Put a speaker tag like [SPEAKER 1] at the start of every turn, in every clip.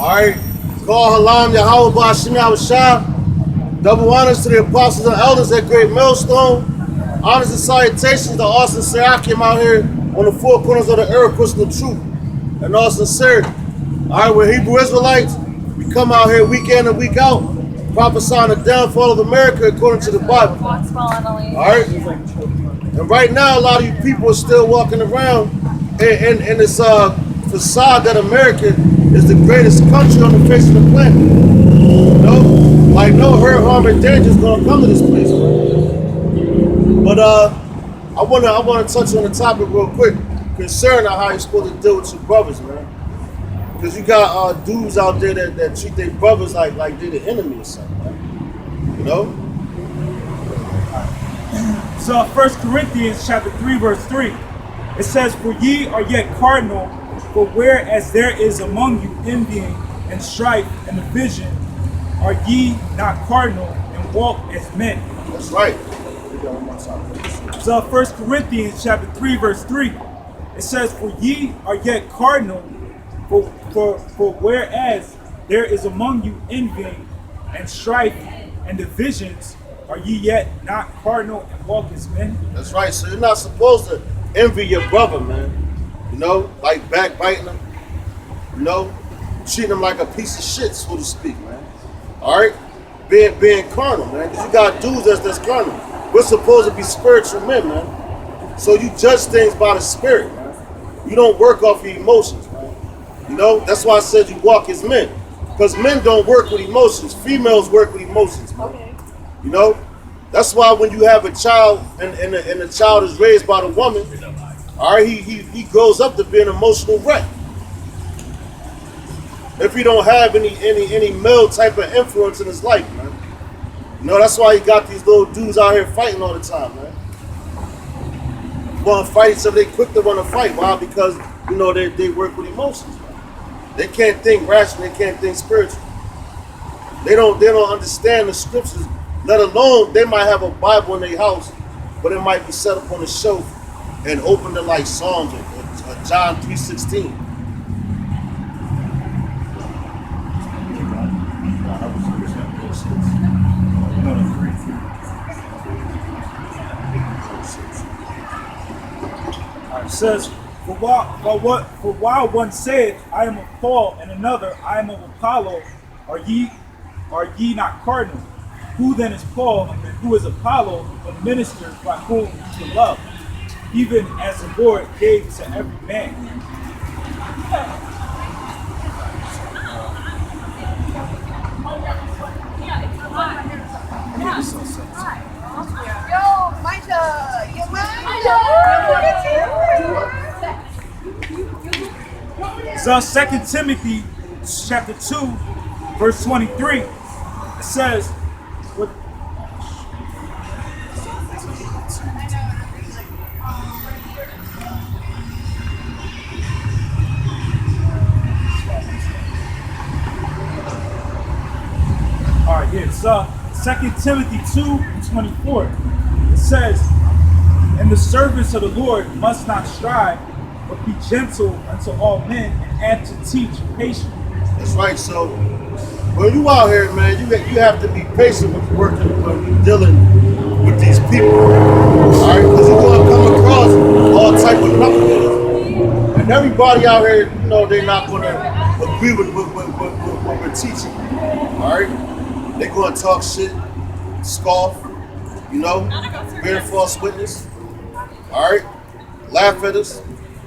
[SPEAKER 1] Alright. Call Halam Yahweh Bashim Yahushua. Double honors to the apostles and elders at Great Millstone. Honors and salutations to Austin Serakim out here on the four corners of the earth, pushing the truth and all sincerity. Alright, we're Hebrew Israelites. We come out here week in and week out, prophesying the downfall of America according to the Bible. Alright? And right now, a lot of you people are still walking around in this facade that America is the greatest country on the face of the planet. You know? Like no hurt, harm, and danger is gonna come to this place, man. But I wanna touch on the topic real quick concerning how you're supposed to deal with your brothers, man. Because you got dudes out there that treat their brothers like they're the enemy or something, man. You know?
[SPEAKER 2] So 1 Corinthians chapter 3, verse 3, it says, "For ye are yet carnal, for whereas there is among you envying and strife and division, are ye not carnal and walk as men?"
[SPEAKER 1] That's right.
[SPEAKER 2] So 1 Corinthians chapter 3, verse 3, it says, "For ye are yet carnal, for whereas there is among you envying and strife and divisions, are ye yet not carnal and walk as men?"
[SPEAKER 1] That's right. So you're not supposed to envy your brother, man. You know, like backbiting him. You know, treating him like a piece of shit, so to speak, man. All right, being carnal, man. Because you got dudes that's carnal. We're supposed to be spiritual men, man. So you judge things by the spirit, man. You don't work off your emotions, man. You know, that's why I said you walk as men. Because men don't work with emotions. Females work with emotions, man. Okay. You know, that's why when you have a child and the child is raised by the woman, all right, he grows up to be an emotional wreck. If he don't have any male type of influence in his life, man. You know, that's why you got these little dudes out here fighting all the time, man. Want to fight each other, they quick to want to fight. Why? Because, you know, they work with emotions, man. They can't think rationally, they can't think spiritually. They don't understand the scriptures. Let alone, they might have a Bible in their house, but it might be set up on a shelf and open to like Psalms or John 3:16.
[SPEAKER 2] It says, for while one saith, "I am of Paul," and another, "I am of Apollo," are ye not cardinal? Who then is Paul, and who is Apollo, the ministers by whom you love, even as the Lord gave to every man? So 2 Timothy chapter 2, verse 23, it says, what, all right, here, so 2 Timothy 2:24, it says, "And the servants of the Lord must not strive, but be gentle unto all men, and apt to teach patience."
[SPEAKER 1] That's right. So when you out here, man, you have to be patient when you're dealing with these people. All right, because you're gonna come across all type of knuckleheads, and everybody out here, you know, they're not gonna agree with what we're teaching. All right, they're gonna talk shit, scoff, you know, bear false witness. All right, laugh at us,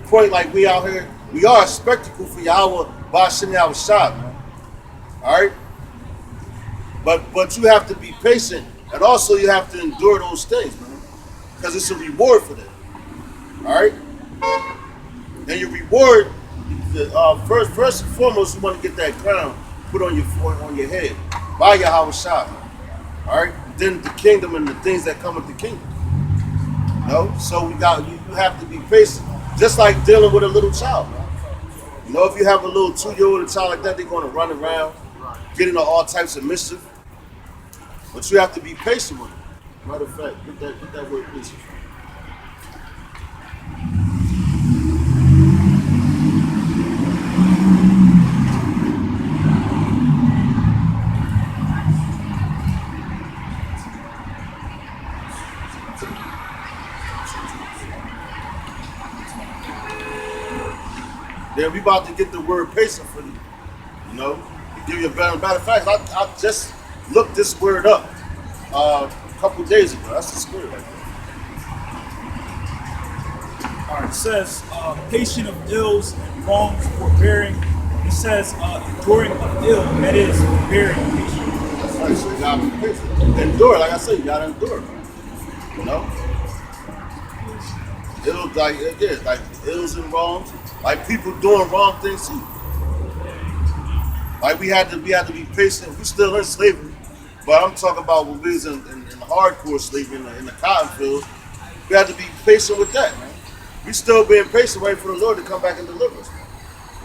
[SPEAKER 1] point like we out here. We are a spectacle for Yahweh Bashim Yahushua, man. All right, but you have to be patient, and also you have to endure those things, man, because it's a reward for them. All right, and your reward, first and foremost, you want to get that crown put on your head by Yahushua. All right, then the kingdom and the things that come with the kingdom. You know, so you have to be patient, just like dealing with a little child, man. You know, if you have a little 2-year-old child like that, they're going to run around, get into all types of mischief. But you have to be patient with them. Matter of fact, get that word patient. about to get the word patient for you. You know, to give you a matter of fact, I just looked this word up a couple days ago. That's the spirit right there.
[SPEAKER 2] All right, it says patient of ills and wrongs, forbearing. It says enduring of ill, that is forbearing patient.
[SPEAKER 1] That's right. So you gotta be patient. Endure, like I said, you gotta endure. You know, like ills and wrongs, like people doing wrong things too. Like we had to be patient. We still in slavery, but I'm talking about when we was in hardcore slavery in the cotton fields. We had to be patient with that, man. We still being patient, waiting for the Lord to come back and deliver us.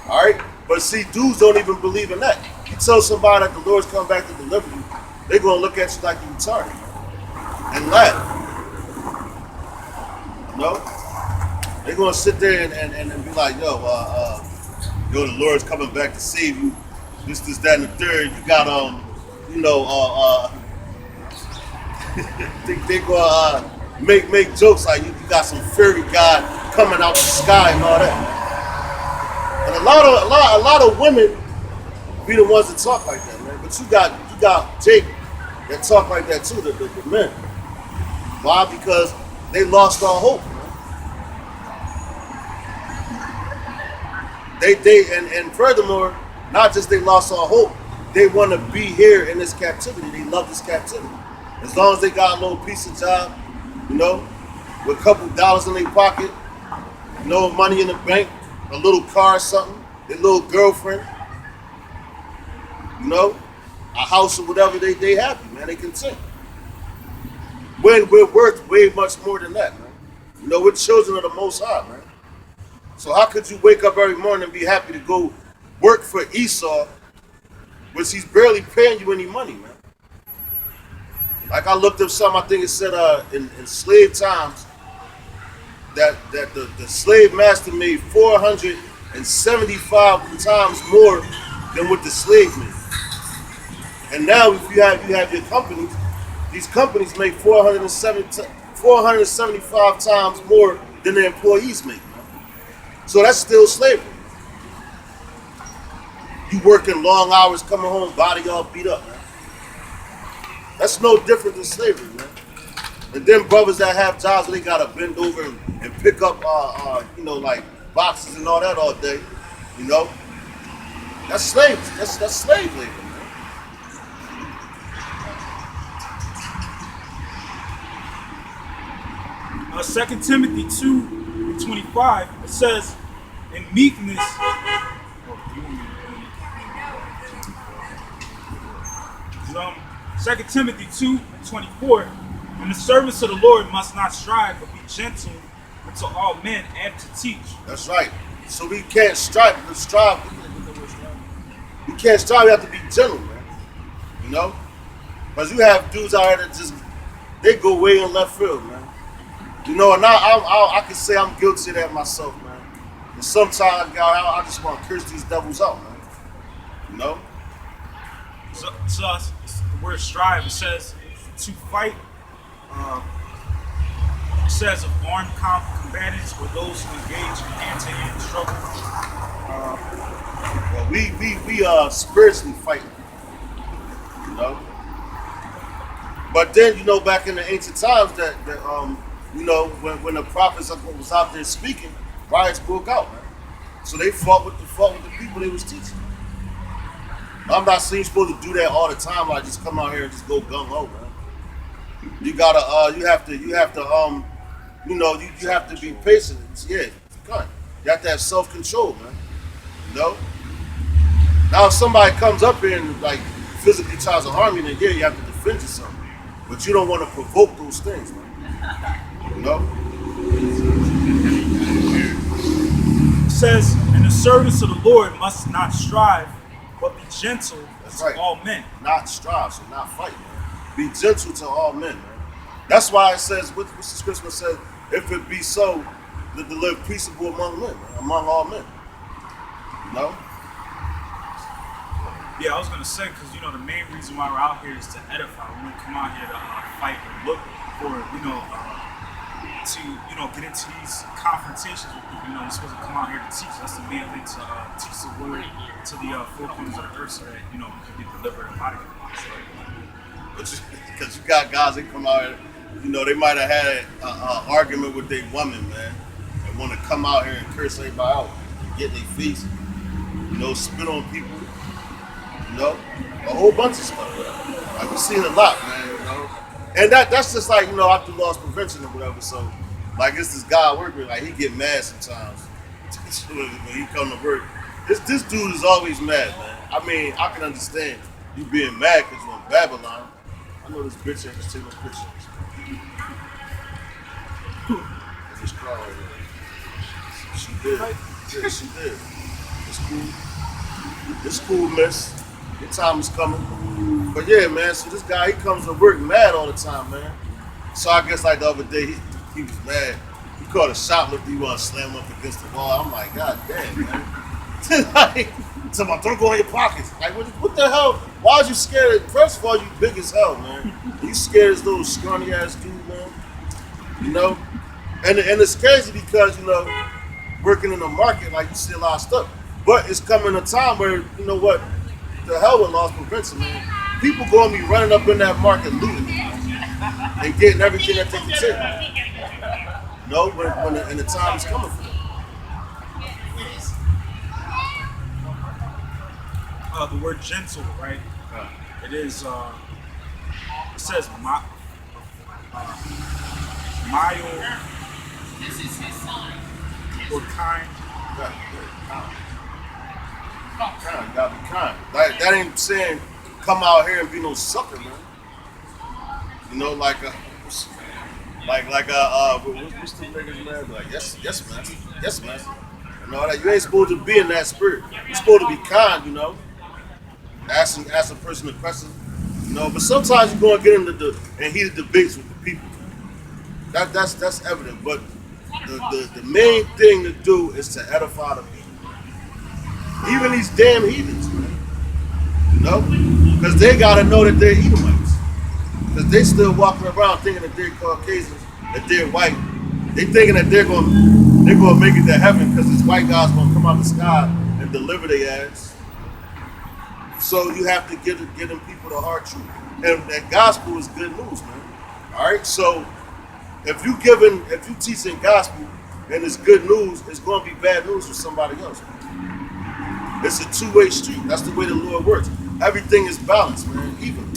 [SPEAKER 1] All right, but see, dudes don't even believe in that. You tell somebody that the Lord's come back to deliver you, they're gonna look at you like you retarded and laugh. You know, they're gonna sit there and be like, yo, the Lord's coming back to save you. This, that, and the third. You got they gonna make jokes like you got some fairy god coming out the sky and all that. And a lot of women be the ones that talk like that, man. But you got Jake that talk like that too, the men. Why? Because they lost all hope, man. And furthermore, not just they lost all hope, they want to be here in this captivity. They love this captivity. As long as they got a little piece of job, you know, with a couple dollars in their pocket, no money in the bank, a little car or something, their little girlfriend, you know, a house or whatever, they happy, man. They content. We're worth way much more than that, man. You know, we're children of the Most High, man. So how could you wake up every morning and be happy to go work for Esau, which he's barely paying you any money, man? Like I looked up something, I think it said in slave times that the slave master made 475 times more than what the slave made. And now if you have your companies, these companies make 475 times more than the employees make. So that's still slavery. You working long hours, coming home, body all beat up, man. That's no different than slavery, man. And then brothers that have jobs where they gotta bend over and pick up, like boxes and all that all day, you know. That's slave. That's slave labor, man.
[SPEAKER 2] 2 Timothy 2:25, it says, in meekness, 2 Timothy 2:24, and the servants of the Lord must not strive, but be gentle unto all men and to teach.
[SPEAKER 1] That's right. So we can't strive. We can't strive. We have to be gentle, man. You know, because you have dudes out here that they go way in left field, man. You know, and I can say I'm guilty of that myself, man. And sometimes I just want to curse these devils out, man. You know.
[SPEAKER 2] So the word strive, it says to fight. It says of armed combatants or those who engage in hand-to-hand struggle.
[SPEAKER 1] Well, we spiritually fighting, you know. But then, you know, back in the ancient times, that you know, when the prophets was out there speaking, riots broke out, man. So they fought with the people they was teaching. I'm not saying you're supposed to do that all the time. Like just come out here and just go gung ho, man. You gotta, you have to, you have to be patient. Yeah, you have to have self-control, man. You know. Now, if somebody comes up here and like physically tries to harm you, then yeah, you have to defend yourself. But you don't want to provoke those things, man. You know.
[SPEAKER 2] It says, and the servants of the Lord must not strive, but be gentle to all men.
[SPEAKER 1] Not strive, so not fight, man. Be gentle to all men, man. That's why it says, what's the scripture says, if it be so, to live peaceable among men, man, among all men. You know?
[SPEAKER 2] Yeah, I was gonna say, because you know the main reason why we're out here is to edify. We don't come out here to fight and look for to get into these confrontations with people. You're supposed to come out here to teach. That's the main thing, to teach the word to the four corners of the earth, so that you can get delivered and body.
[SPEAKER 1] Because you got guys that come out here, they might have had an argument with their woman, man, and want to come out here and curse everybody out, get their face, spit on people, a whole bunch of stuff. Like, we've seen a lot, man, and that's just like, after loss prevention or whatever. So, like, it's this guy working, like, he get mad sometimes when he come to work. This dude is always mad, man. I mean, I can understand you being mad because you're in Babylon. I know this bitch ain't just taking no pictures. This crowd right there. She did. Yeah, she did. It's cool. It's cool, miss. Your time is coming. But yeah, man, so this guy, he comes to work mad all the time, man. So I guess like the other day, he was mad. He caught a shoplifter, he wanted to slam up against the wall. I'm like, God damn, man. Like, don't go in your pockets. Like, what the hell? Why was you scared? First of all, you big as hell, man. You scared as little scrawny ass dude, man. And it's crazy because, working in the market, like, you see a lot of stuff. But it's coming a time where, you know what, the hell with loss prevention, man. People gonna be running up in that market looting and getting everything that they can take. When the time is coming for them.
[SPEAKER 2] The word gentle, right? It is. It says mild. Or kind.
[SPEAKER 1] Kind, gotta be kind. Like, that ain't saying come out here and be no sucker, man. What's the nigga's name? Like, yes, man. That you ain't supposed to be in that spirit. You're supposed to be kind, Ask a person a question, But sometimes you're gonna get into heated debates with the people. That's evident. But the main thing to do is to edify the people. Even these damn heathens, man. Because they gotta know that they're Edomites. Because they still walking around thinking that they're Caucasians, that they're white. They thinking that they're gonna make it to heaven because this white guy's gonna come out the sky and deliver their ass. So you have to get them people the hard truth. And that gospel is good news, man. Alright? So if you teaching gospel and it's good news, it's gonna be bad news for somebody else. It's a two-way street. That's the way the Lord works. Everything is balanced, man, even.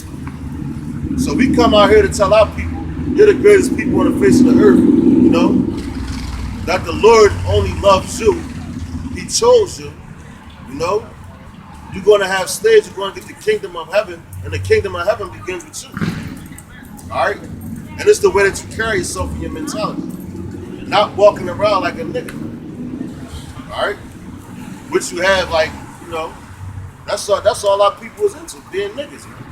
[SPEAKER 1] So we come out here to tell our people, you're the greatest people on the face of the earth, that the Lord only loves you. He chose you, You're going to have slaves, you're going to get the kingdom of heaven, and the kingdom of heaven begins with you. All right? And it's the way that you carry yourself in your mentality. Not walking around like a nigga. All right? Which you have, like, that's all our people is into, being niggas, man.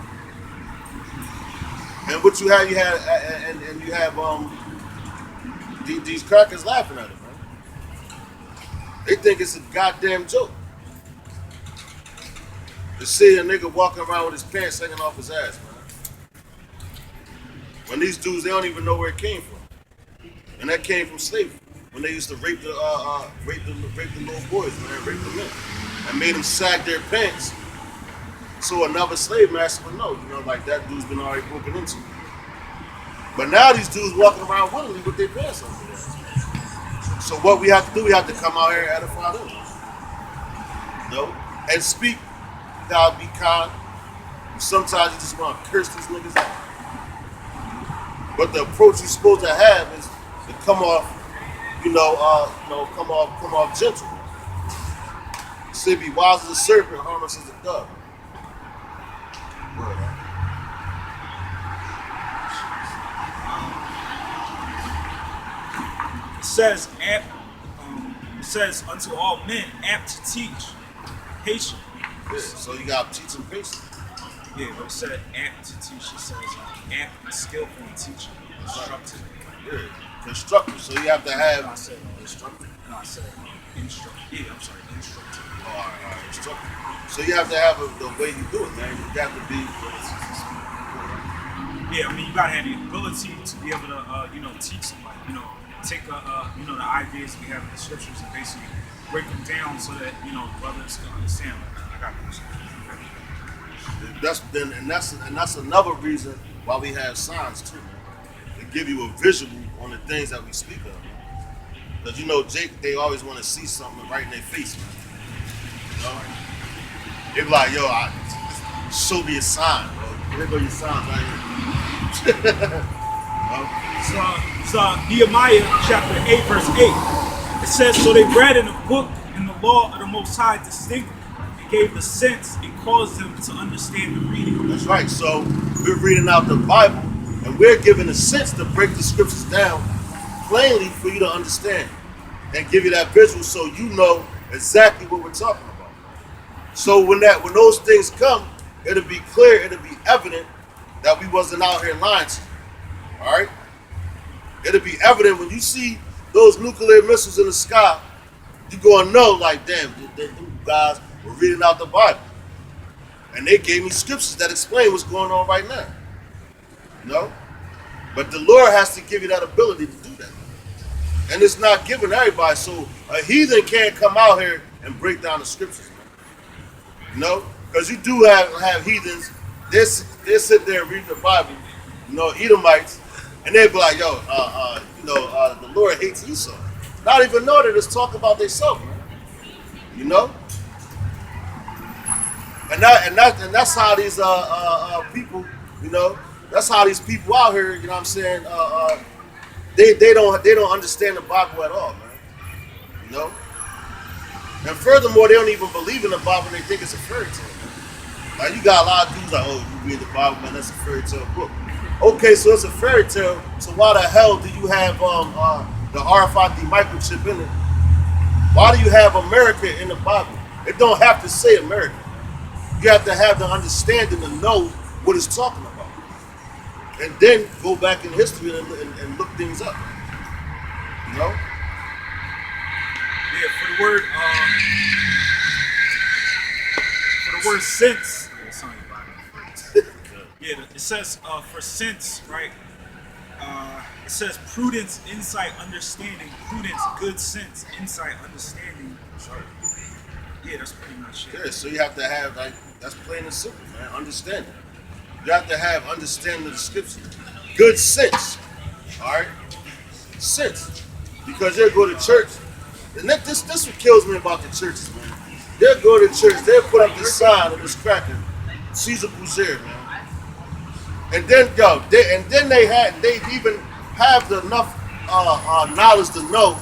[SPEAKER 1] And what you have, you have these crackers laughing at it, man. They think it's a goddamn joke. To see a nigga walking around with his pants hanging off his ass, man. When these dudes, they don't even know where it came from. And that came from slavery. When they used to rape the little boys, man, rape the men. And made them sag their pants. So another slave master would know, like that dude's been already broken into. But now these dudes walking around willingly with their pants on their ass. So what we have to do, we have to come out here and edify them. And speak. Gotta be kind. Sometimes you just want to curse these niggas out. But the approach you're supposed to have is to come off, come off gentle. Say be wise as a serpent, harmless as a dove.
[SPEAKER 2] It says unto all men apt to teach, patient.
[SPEAKER 1] Yeah, so you got to teach them patience.
[SPEAKER 2] Yeah, but it said apt to teach. It says apt, skillful in teaching, instructive.
[SPEAKER 1] Yeah, constructive. So you have to have.
[SPEAKER 2] I said instructive. No, I said instructive. Yeah, I'm sorry, instructive.
[SPEAKER 1] All right, instructive. So you have to have the way you do it, man. You have to be.
[SPEAKER 2] Yeah, I mean, you gotta have the ability to be able to, teach somebody, take the ideas we have in the scriptures and basically break them down so that brothers can understand. Like, I got this.
[SPEAKER 1] That's another reason why we have signs too, man. To give you a visual on the things that we speak of. Because Jake, they always want to see something right in their face, man. They be like, yo, show me a sign, bro. Here go your signs right here.
[SPEAKER 2] So Nehemiah chapter 8, verse 8. It says, so they read in the book in the law of the Most High distinctly, and gave the sense and caused them to understand the reading.
[SPEAKER 1] That's right. So we're reading out the Bible, and we're given a sense to break the scriptures down plainly for you to understand and give you that visual so you know exactly what we're talking about. So when those things come, it'll be clear, it'll be evident that we wasn't out here lying to you. All right? It'll be evident when you see those nuclear missiles in the sky, you're going to know, like, damn, you guys were reading out the Bible. And they gave me scriptures that explain what's going on right now. But the Lord has to give you that ability to do that. And it's not given to everybody. So a heathen can't come out here and break down the scriptures, man. Because you do have heathens, they sit there and read the Bible, Edomites, and they be like, yo, the Lord hates Esau. Not even know that it's talking about themselves, man. And that's how these people, that's how these people out here, you know what I'm saying, they don't understand the Bible at all, man. And furthermore, they don't even believe in the Bible, they think it's a fairy tale. Like, you got a lot of dudes like, oh, you read the Bible, man, that's a fairy tale book. Okay, so it's a fairy tale, so why the hell do you have the RFID microchip in it? Why do you have America in the Bible? It don't have to say America. You have to have the understanding to know what it's talking about. And then go back in history and look things up.
[SPEAKER 2] Yeah, for the word sense. Yeah, it says for sense, right? It says prudence, insight, understanding. Prudence, good sense, insight, understanding. Yeah, that's pretty much it.
[SPEAKER 1] Yeah, so you have to have, like, that's plain and simple, man. Understanding. You have to have understanding of the scripture. Good sense. All right? Sense. Because they'll go to church. And this what kills me about the churches, man. They'll go to church, they'll put up this sign of this cracker, Caesar Boucher, man. And then, they even have enough knowledge to know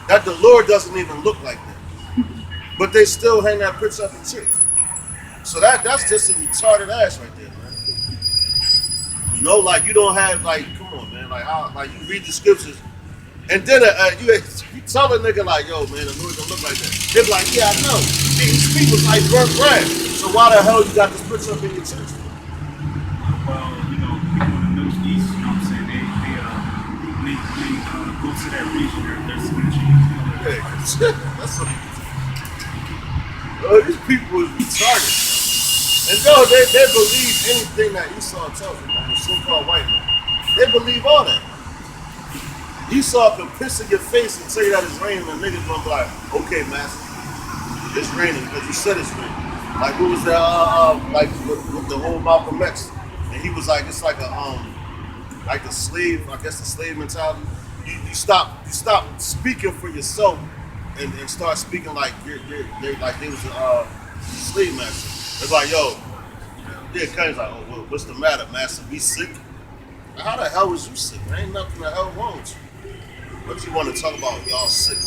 [SPEAKER 1] that the Lord doesn't even look like that. But they still hang that picture up in church. So that's just a retarded ass right there, man. Like, you don't have, like, come on, man. Like you read the scriptures, and then you tell a nigga like, yo, man, the Lord don't look like that. They're like, yeah, I know. These people's like burnt bread. So why the hell you got this picture up in your church?
[SPEAKER 2] Well, people in the Middle East, you know what I'm saying, they go to that region, they're spiritual.
[SPEAKER 1] That's what these people is retarded, man. And they believe anything that Esau tells them, man, the so-called white man. They believe all that. Esau can piss in your face and tell you that it's raining, and niggas gonna be like, okay, master, it's raining because you said it's raining. Like, what was that, with the whole Malcolm X? And he was like, it's like like the slave, I guess the slave mentality. You stop speaking for yourself and start speaking like you're like they was a slave master. It's like, yo, yeah, Cutty's like, oh, well, what's the matter, master? We sick? How the hell was you sick? There ain't nothing the hell wrong with you. What you want to talk about? Y'all sick?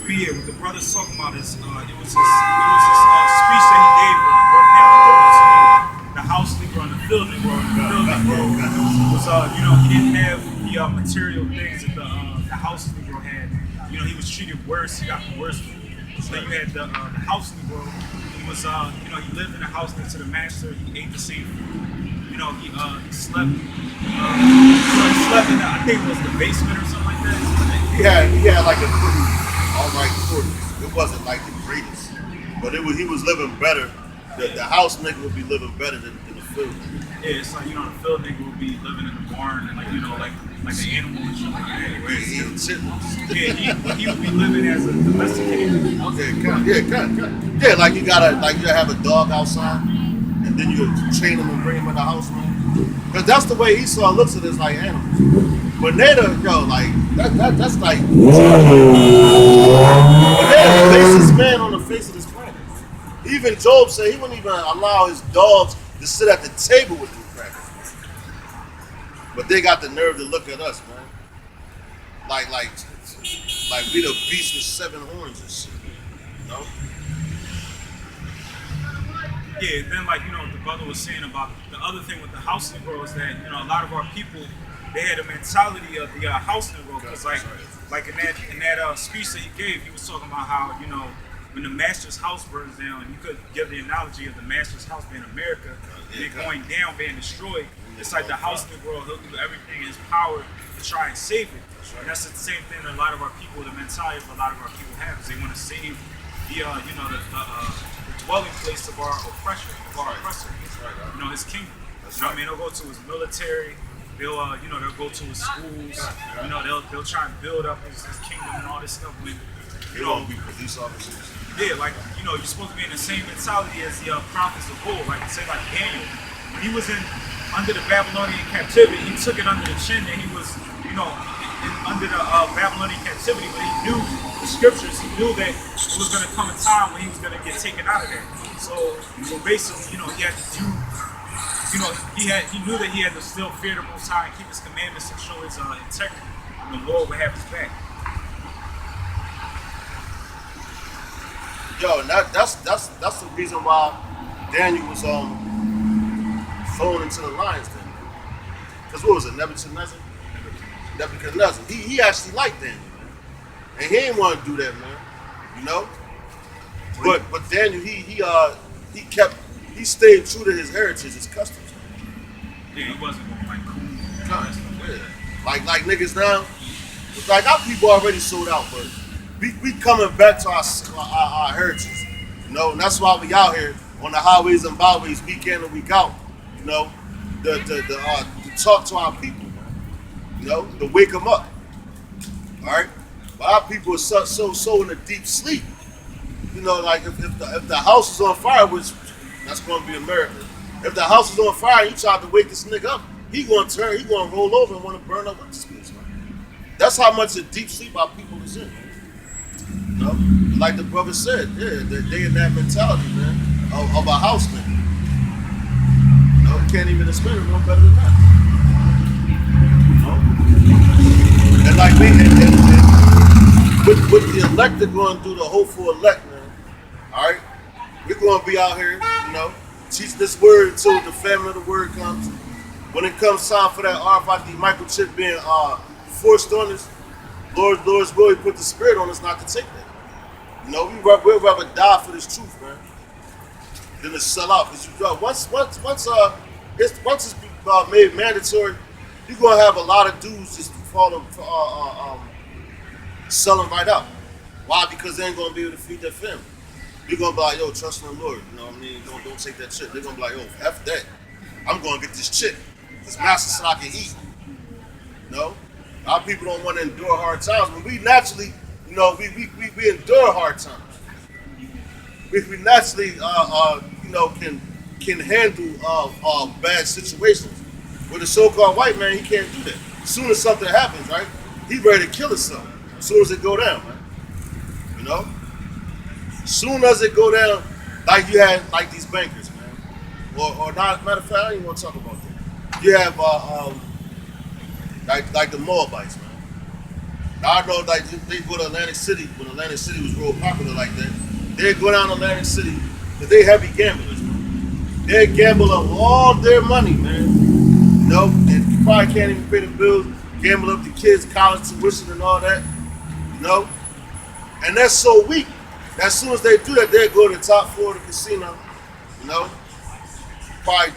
[SPEAKER 2] What the brother's talking about is it was his speech that he gave when the house Negro and the field Negro. He didn't have the material things that the house Negro had. He was treated worse. He got worse. So you had the house Negro. He was he lived in a house next to the master. He ate the same food. He slept. He slept in I think it was the basement or something like that.
[SPEAKER 1] He had like a pretty alright quarters. It wasn't like the greatest, but he was living better. The house nigga would be living better than the field nigga.
[SPEAKER 2] Yeah, it's like the field nigga would be living in the barn and like like an animal and shit like that.
[SPEAKER 1] Yeah, eating chitlins.
[SPEAKER 2] Yeah, he would be living as a domesticated.
[SPEAKER 1] Okay, yeah, like you gotta have a dog outside, and then you train them and bring them in the house, man. Because that's the way Esau looks at it, like animals. But Nada, like that's like but they're the basest man on the face of this planet. Even Job said he wouldn't even allow his dogs to sit at the table with him crackers. But they got the nerve to look at us, man. Like we the beast with 7 horns and shit. You know?
[SPEAKER 2] Yeah, then like, the brother was saying about the other thing with the house Negro is that, a lot of our people, they had a mentality of the house Negro. Because like in that speech that he gave, he was talking about how, when the master's house burns down, you could give the analogy of the master's house being America, and it going down, being destroyed. It's like the house Negro, he'll do everything in his power to try and save it. And that's the same thing that a lot of our people, the mentality of a lot of our people have, is they want to save the dwelling place of our oppression, of our oppressor, his kingdom. They'll go to his military, they'll go to his schools, they'll try and build up his kingdom and all this stuff. When,
[SPEAKER 1] you don't be police officers.
[SPEAKER 2] Yeah, like, you're supposed to be in the same mentality as the prophets of old, like say like Daniel. When he was under the Babylonian captivity, he took it under the chin and he was, under the Babylonian captivity, but he knew the scriptures, he knew that it was going to come a time when he was going to get taken out of there. So basically, he had to do, he knew that he had to still fear the Most High and keep his commandments and show his integrity, and the Lord would have his back.
[SPEAKER 1] Yo, and that's the reason why Daniel was thrown into the lion's den. Because what was it, Nebuchadnezzar? He actually liked Daniel, man. And he didn't want to do that, man. But Daniel, he stayed true to his heritage, his customs.
[SPEAKER 2] Yeah, he wasn't like cool.
[SPEAKER 1] Yeah. Like niggas now, like our people already sold out, but we coming back to our heritage, and that's why we out here on the highways and byways week in and week out, to talk to our people, to wake them up. All right, but our people are so in a deep sleep, like if the house is on fire, which that's going to be America. If the house is on fire, you try to wake this nigga up, he gonna roll over and want to burn up with this place, man. That's how much of deep sleep our people is in. Like the brother said, yeah, they in that mentality, man, of a house nigga. Can't even explain it no better than that. And like me, with the elect, they're going to do the hopeful elect, man. All right, we're going to be out here, teach this word until the family of the word comes. When it comes time for that RFID microchip being forced on us, Lord's will, He put the spirit on us not to take that. We'd rather die for this truth, man, than to sell out. Because once it's made mandatory, you're gonna have a lot of dudes just selling right out. Why? Because they ain't gonna be able to feed their family. You're gonna be like, yo, trust in the Lord. You know what I mean? Don't take that shit. They're gonna be like, yo, F that. I'm gonna get this chick. This master said I can eat. Our people don't want to endure hard times. When we naturally, we endure hard times. We naturally, can handle bad situations. With a so-called white man, he can't do that. As soon as something happens, right, he ready to kill himself. As soon as it go down, man. As soon as it go down, like you had like these bankers, man. Or not. Matter of fact, I don't even want to talk about that. You have like the Moabites, man. Now I know like they go to Atlantic City when Atlantic City was real popular like that. They go down to Atlantic City, but they heavy gamblers, man. They gamble up all their money, man. And you probably can't even pay the bills. Gamble up the kids' college tuition and all that. And that's so weak. As soon as they do that, they go to the top floor of the casino. Probably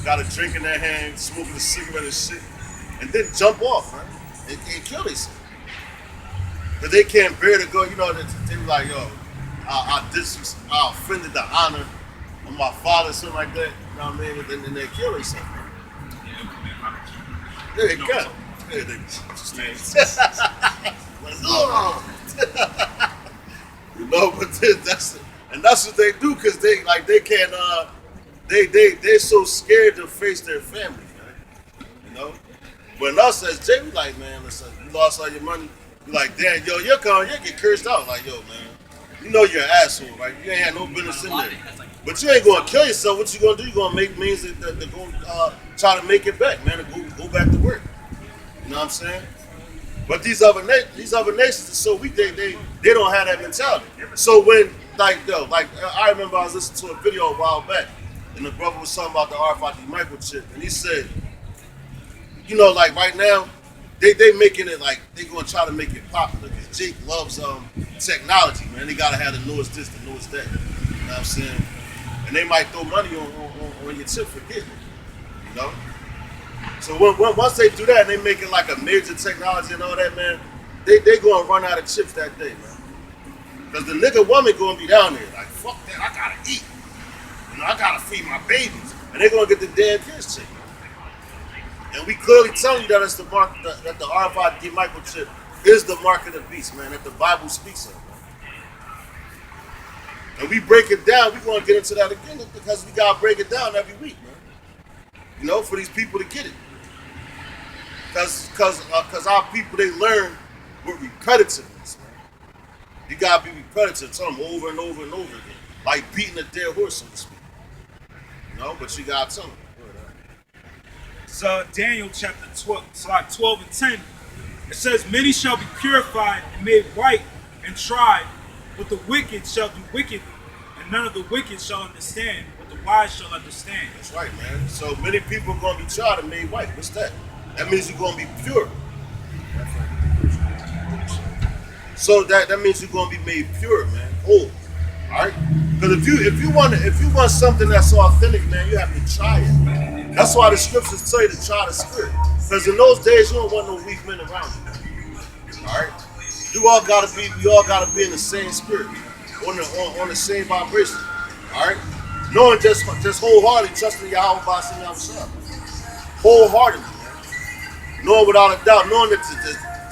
[SPEAKER 1] got a drink in their hand, smoking a cigarette and shit, and then jump off, man, and kill themselves. But they can't bear to go. They be like, yo, I offended the honor of my father, something like that. You know what I mean? And then they kill themselves. There you go. There they What's going on? You know, but that's what they do because they can't they so scared to face their family, man. You know? When us as Jay, we like, man, listen, you lost all your money. You like, damn, yo, you're coming, you get cursed out. Like, yo, man, you know you're an asshole, right? You ain't had no business in there. But you ain't gonna kill yourself. What you gonna do? You gonna make means to go try to make it back, man, to go back to work. You know what I'm saying? But these other nations are so weak. They don't have that mentality. So when like I remember I was listening to a video a while back, and the brother was talking about the RFID microchip, and he said, you know, like right now, they making it like they gonna try to make it popular because Jake loves technology, man. They gotta have the newest this, the newest that. You know what I'm saying? And they might throw money on your chip for getting it. You know? So once they do that and they make it like a major technology and all that, man, they gonna run out of chips that day, man. Because the nigga woman gonna be down there like, fuck that, I gotta eat. You know, I gotta feed my babies. And they gonna get the damn kids checked. And we clearly telling you that it's the mark that the RFID microchip is the mark of the beast, man, that the Bible speaks of, man. And we break it down, we're gonna get into that again because we gotta break it down every week, man. You know, for these people to get it. Because our people, they learn with repetitiveness, man. You gotta be repetitive, tell them over and over and over again. Like beating a dead horse, so to speak. You know, but you gotta tell them.
[SPEAKER 2] So Daniel chapter 12 and 10, it says, many shall be purified and made white and tried, but the wicked shall do wickedly, and none of the wicked shall understand, but the wise shall understand.
[SPEAKER 1] That's right, man. So many people are going to be tried and made white. What's that? That means you're going to be pure. So that means you're going to be made pure, man. Whole. All right? Because if you want something that's authentic, man, you have to try it. That's why the scriptures tell you to try the spirit. Because in those days, you don't want no weak men around you. All right? We all gotta be in the same spirit, on the same vibration. All right? Knowing just wholeheartedly trusting Yahweh by saying Yahweh. Wholeheartedly, man. Knowing without a doubt, knowing that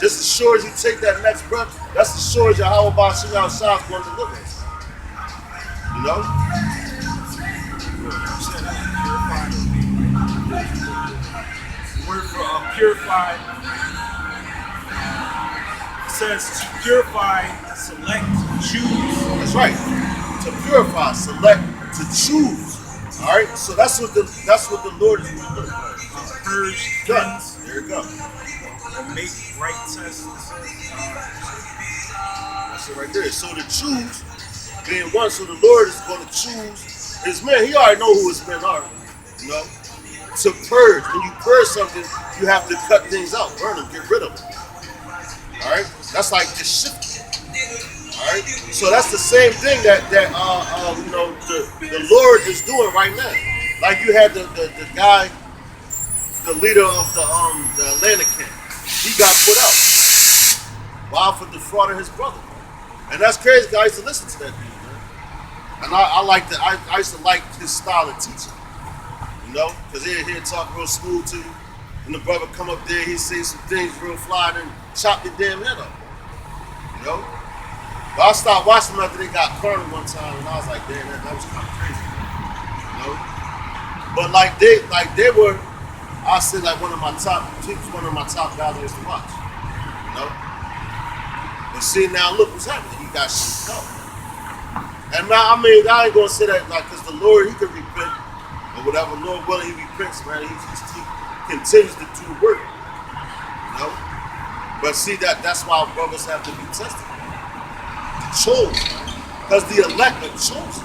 [SPEAKER 1] just as sure as you take that next breath, that's as sure as Yahweh by saying Yahweh is going to deliver us. You know?
[SPEAKER 2] The word for purified, it says to purify, select, choose.
[SPEAKER 1] That's right. To purify, select, to choose. All right. So that's what the Lord is doing.
[SPEAKER 2] Purge, cleanse.
[SPEAKER 1] There you go.
[SPEAKER 2] Make right tests.
[SPEAKER 1] That's it right there. So to choose, being one, so the Lord is going to choose his men. He already know who his men are. You know, to purge. When you purge something, you have to cut things out, burn them, get rid of them. All right, that's like just shifting. All right, so that's the same thing that you know the Lord is doing right now. Like you had the guy, the leader of the Atlanta camp, he got put out. Why? For defrauding his brother. And that's crazy. I used to listen to that dude, man. And I used to like his style of teaching. You know, because he'd talk real smooth to you. And the brother come up there, he'd say some things real fly, and then chop your damn head up. You know? But I stopped watching them after they got cornered one time, and I was like, damn, that was kind of crazy. You know? But they were, I said like one of my top guys I used to watch. You know? And see now, look what's happening. He got shit up. And now, I mean, I ain't gonna say that like, because the Lord, he could repent, or whatever, Lord willing, he repents, man. He continues to do the work. You know? But see, that's why brothers have to be tested. The chosen. Because the elect are chosen.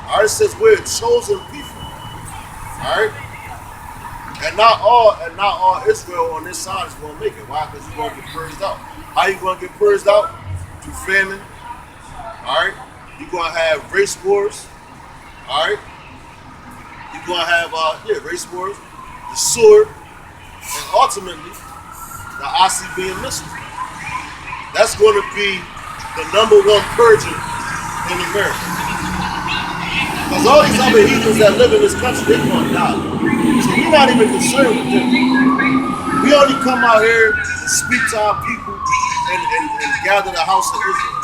[SPEAKER 1] All right, it says we're a chosen people. All right? And not all Israel on this side is going to make it. Why? Because you're going to get purged out. How you going to get purged out? Through famine. All right? You're going to have race wars. All right? You're going to have race wars, the sword, and ultimately the ICBM missile. That's going to be the #1 purging in America. Because all these other heathens that live in this country, they're going to die. So we're not even concerned with them. come out here and speak to our people and gather the house of Israel.